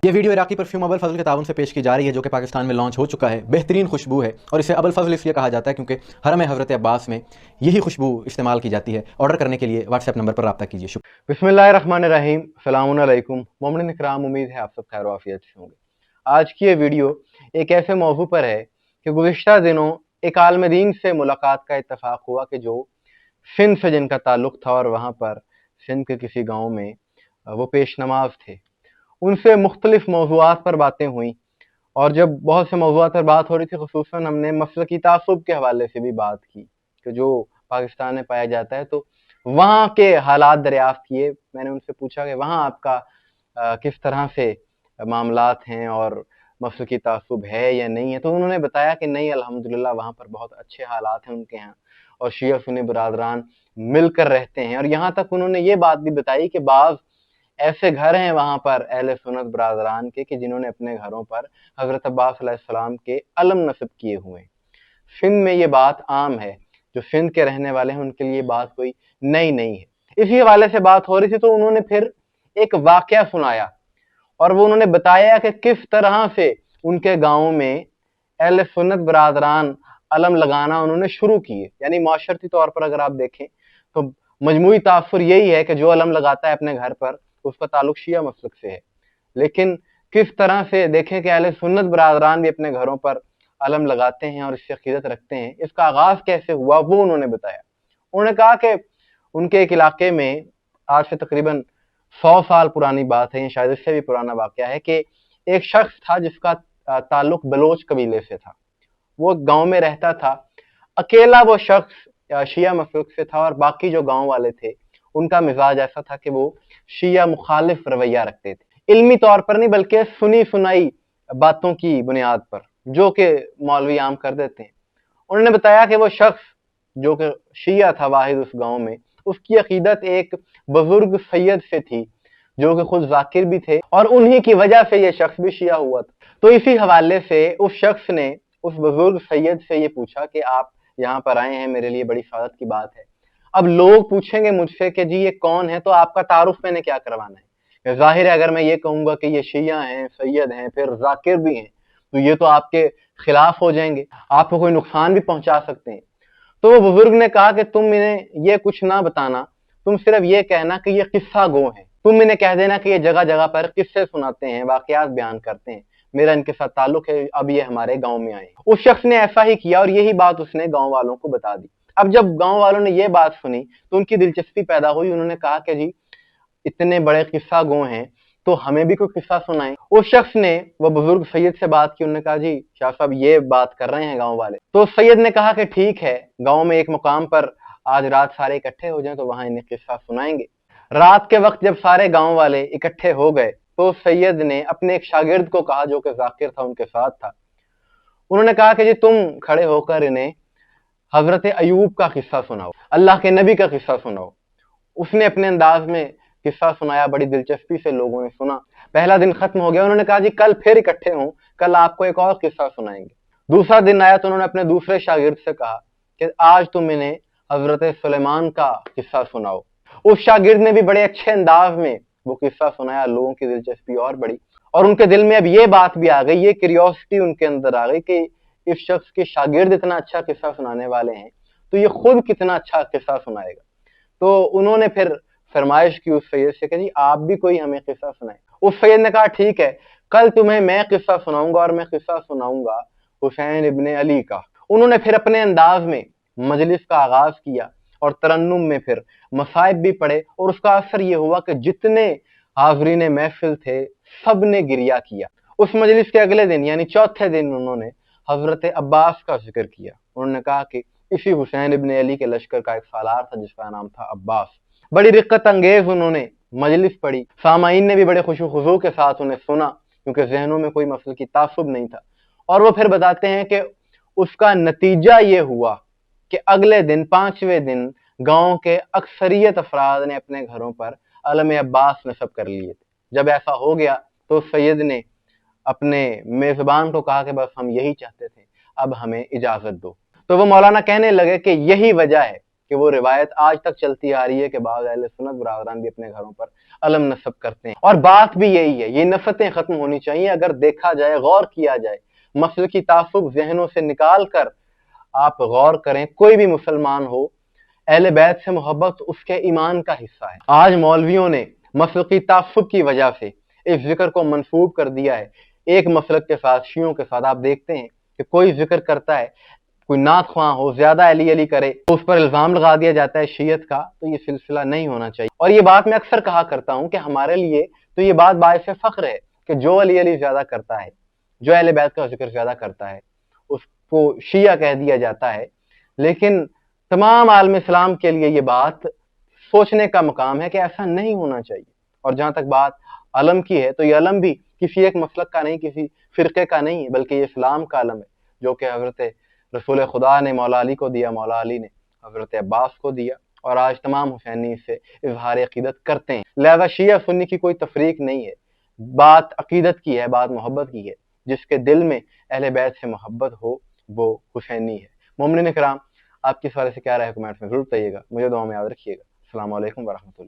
یہ ویڈیو عراقی پرفیوم ابو الفضل کے تعاون سے پیش کی جا رہی ہے، جو کہ پاکستان میں لانچ ہو چکا ہے۔ بہترین خوشبو ہے اور اسے ابو الفضل اس لیے کہا جاتا ہے کیونکہ حرم حضرت عباس میں یہی خوشبو استعمال کی جاتی ہے۔ آرڈر کرنے کے لیے واٹس ایپ نمبر پر رابطہ کیجیے۔ شکریہ۔ بسم اللہ الرحمن الرحیم۔ السلام علیکم مومنین اکرام، امید ہے آپ سب خیر و عافیت سے ہوں گے۔ آج کی یہ ویڈیو ایک ایسے موضوع پر ہے کہ گزشتہ دنوں ایک عالم دین سے ملاقات کا اتفاق ہوا کہ جو سندھ سے جن کا تعلق تھا، اور وہاں پر سندھ کے کسی گاؤں میں وہ پیش نماز تھے۔ ان سے مختلف موضوعات پر باتیں ہوئیں، اور جب بہت سے موضوعات پر بات ہو رہی تھی، خصوصاً ہم نے مسلکی تعصب کے حوالے سے بھی بات کی کہ جو پاکستان میں پایا جاتا ہے، تو وہاں کے حالات دریافت کیے۔ میں نے ان سے پوچھا کہ وہاں آپ کا کس طرح سے معاملات ہیں اور مسلکی تعصب ہے یا نہیں ہے، تو انہوں نے بتایا کہ نہیں، الحمدللہ وہاں پر بہت اچھے حالات ہیں ان کے ہاں، اور شیعہ سنی برادران مل کر رہتے ہیں۔ اور یہاں تک انہوں نے یہ بات بھی بتائی کہ بعض ایسے گھر ہیں وہاں پر اہل سنت برادران کے کہ جنہوں نے اپنے گھروں پر حضرت عباس علیہ السلام کے علم نصب کیے ہوئے ہیں۔ سندھ میں یہ بات عام ہے، جو سندھ کے رہنے والے ہیں ان کے لیے بات کوئی نئی نہیں ہے۔ اسی حوالے سے بات ہو رہی تھی تو انہوں نے پھر ایک واقعہ سنایا، اور وہ انہوں نے بتایا کہ کس طرح سے ان کے گاؤں میں اہل سنت برادران علم لگانا انہوں نے شروع کیے۔ یعنی معاشرتی طور پر اگر آپ دیکھیں تو مجموعی تاثر یہی ہے کہ جو علم لگاتا ہے اپنے گھر پر اس کا تعلق شیعہ مسلک سے ہے، لیکن کس طرح سے دیکھیں کہ اہل سنت برادران بھی اپنے گھروں پر علم لگاتے ہیں اور اس سے عقیدت رکھتے ہیں۔ اس کا آغاز کیسے ہوا وہ انہوں نے بتایا۔ انہوں نے کہا کہ ان کے ایک علاقے میں آج سے تقریباً 100 سال پرانی بات ہے، یا شاید اس سے بھی پرانا واقعہ ہے، کہ ایک شخص تھا جس کا تعلق بلوچ قبیلے سے تھا۔ وہ گاؤں میں رہتا تھا، اکیلا وہ شخص شیعہ مسلک سے تھا، اور باقی جو گاؤں والے تھے ان کا مزاج ایسا تھا کہ وہ شیعہ مخالف رویہ رکھتے تھے، علمی طور پر نہیں بلکہ سنی سنائی باتوں کی بنیاد پر، جو کہ مولوی عام کر دیتے ہیں۔ انہوں نے بتایا کہ وہ شخص جو کہ شیعہ تھا واحد اس گاؤں میں، اس کی عقیدت ایک بزرگ سید سے تھی جو کہ خود ذاکر بھی تھے، اور انہی کی وجہ سے یہ شخص بھی شیعہ ہوا تھا۔ تو اسی حوالے سے اس شخص نے اس بزرگ سید سے یہ پوچھا کہ آپ یہاں پر آئے ہیں، میرے لیے بڑی سعادت کی بات ہے۔ اب لوگ پوچھیں گے مجھ سے کہ جی یہ کون ہے، تو آپ کا تعارف میں نے کیا کروانا ہے؟ ظاہر ہے اگر میں یہ کہوں گا کہ یہ شیعہ ہیں، سید ہیں، پھر ذاکر بھی ہیں، تو یہ تو آپ کے خلاف ہو جائیں گے، آپ کو کوئی نقصان بھی پہنچا سکتے ہیں۔ تو وہ بزرگ نے کہا کہ تم انہیں یہ کچھ نہ بتانا، تم صرف یہ کہنا کہ یہ قصہ گو ہیں، تم انہیں کہہ دینا کہ یہ جگہ جگہ پر قصے سناتے ہیں، واقعات بیان کرتے ہیں، میرا ان کے ساتھ تعلق ہے، اب یہ ہمارے گاؤں میں آئے ہیں۔ اس شخص نے ایسا ہی کیا، اور یہی بات اس نے گاؤں والوں کو بتا دی۔ اب جب گاؤں والوں نے یہ بات سنی تو ان کی دلچسپی پیدا ہوئی، انہوں نے کہا کہ جی اتنے بڑے قصہ گو ہیں تو ہمیں بھی کوئی قصہ سنائیں۔ اس شخص نے وہ بزرگ سید سے بات کی، انہوں نے کہا جی شاہ صاحب یہ بات کر رہے ہیں گاؤں والے۔ تو سید نے کہا کہ ٹھیک ہے، گاؤں میں ایک مقام پر آج رات سارے اکٹھے ہو جائیں تو وہاں انہیں قصہ سنائیں گے۔ رات کے وقت جب سارے گاؤں والے اکٹھے ہو گئے تو سید نے اپنے ایک شاگرد کو کہا جو کہ ذاکر تھا، ان کے ساتھ تھا، انہوں نے کہا کہ جی تم کھڑے ہو کر انہیں حضرت ایوب کا قصہ سناؤ، اللہ کے نبی کا قصہ سناؤ۔ اس نے اپنے انداز میں قصہ سنایا، بڑی دلچسپی سے لوگوں نے سنا۔ پہلا دن ختم ہو گیا، انہوں نے کہا جی کل پھر اکٹھے ہوں، کل آپ کو ایک اور قصہ سنائیں گے۔ دوسرا دن آیا تو انہوں نے اپنے دوسرے شاگرد سے کہا کہ آج تم انہیں حضرت سلیمان کا قصہ سناؤ۔ اس شاگرد نے بھی بڑے اچھے انداز میں وہ قصہ سنایا، لوگوں کی دلچسپی اور بڑی، اور ان کے دل میں اب یہ بات بھی آ گئی، یہ کیوریوسٹی ان کے اندر آ گئی کہ اس شخص کے شاگرد اتنا اچھا قصہ سنانے والے ہیں تو یہ خود کتنا اچھا قصہ سنائے گا۔ تو انہوں نے پھر فرمائش کی اس سید سے کہ جی آپ بھی کوئی ہمیں قصہ سنائیں۔ اس سید نے کہا ٹھیک ہے، کل تمہیں میں قصہ سناؤں گا، اور میں قصہ سناؤں گا حسین ابن علی کا۔ انہوں نے پھر اپنے انداز میں مجلس کا آغاز کیا، اور ترنم میں پھر مصائب بھی پڑھے، اور اس کا اثر یہ ہوا کہ جتنے حاضرین محفل تھے سب نے گریہ کیا۔ اس مجلس کے اگلے دن یعنی چوتھے دن انہوں نے حضرت عباس کا ذکر کیا۔ انہوں نے کہا کہ اسی حسین ابن علی کے لشکر کا ایک سالار تھا جس کا نام تھا عباس۔ بڑی رقت انگیز انہوں نے مجلس پڑھی، سامعین نے بھی بڑے خوش و خضوع کے ساتھ انہیں سنا، کیونکہ ذہنوں میں کوئی مسلکی تعصب نہیں تھا۔ اور وہ پھر بتاتے ہیں کہ اس کا نتیجہ یہ ہوا کہ اگلے دن 5ویں دن گاؤں کے اکثریت افراد نے اپنے گھروں پر علم عباس نصب کر لیے تھے۔ جب ایسا ہو گیا تو سید نے اپنے میزبان کو کہا کہ بس ہم یہی چاہتے تھے، اب ہمیں اجازت دو۔ تو وہ مولانا کہنے لگے کہ یہی وجہ ہے کہ وہ روایت آج تک چلتی آ رہی ہے کہ بعض اہل سنت برادران بھی اپنے گھروں پر علم نصب کرتے ہیں، اور بات بھی یہی ہے، یہ نفرتیں ختم ہونی چاہیے۔ اگر دیکھا جائے، غور کیا جائے، مسلکی تعصب ذہنوں سے نکال کر آپ غور کریں، کوئی بھی مسلمان ہو، اہل بیت سے محبت اس کے ایمان کا حصہ ہے۔ آج مولویوں نے مسلکی تعصب کی وجہ سے اس ذکر کو منسوب کر دیا ہے ایک مسلک کے ساتھ، شیعوں کے ساتھ۔ آپ دیکھتے ہیں کہ کوئی ذکر کرتا ہے، کوئی نعت خواں ہو، زیادہ علی علی کرے تو اس پر الزام لگا دیا جاتا ہے شیعت کا، تو یہ سلسلہ نہیں ہونا چاہیے۔ اور یہ بات میں اکثر کہا کرتا ہوں کہ ہمارے لیے تو یہ بات باعث فخر ہے کہ جو علی علی زیادہ کرتا ہے، جو اہل بیت کا ذکر زیادہ کرتا ہے، اس کو شیعہ کہہ دیا جاتا ہے۔ لیکن تمام عالم اسلام کے لیے یہ بات سوچنے کا مقام ہے کہ ایسا نہیں ہونا چاہیے۔ اور جہاں تک بات علم کی ہے، تو یہ علم بھی کسی ایک مسلک کا نہیں، کسی فرقے کا نہیں ہے، بلکہ یہ اسلام کا علم ہے، جو کہ حضرت رسول خدا نے مولا علی کو دیا، مولا علی نے حضرت عباس کو دیا، اور آج تمام حسینی سے اظہار عقیدت کرتے ہیں۔ لہذا شیعہ سنی کی کوئی تفریق نہیں ہے، بات عقیدت کی ہے، بات محبت کی ہے۔ جس کے دل میں اہل بیت سے محبت ہو وہ حسینی ہے۔ مومنین کرام، آپ کی اس حوالے سے کیا رائے ہے کمنٹس میں ضرور بتائیے گا۔ مجھے دعا میں یاد رکھیے گا۔ السلام علیکم ورحمۃ اللہ۔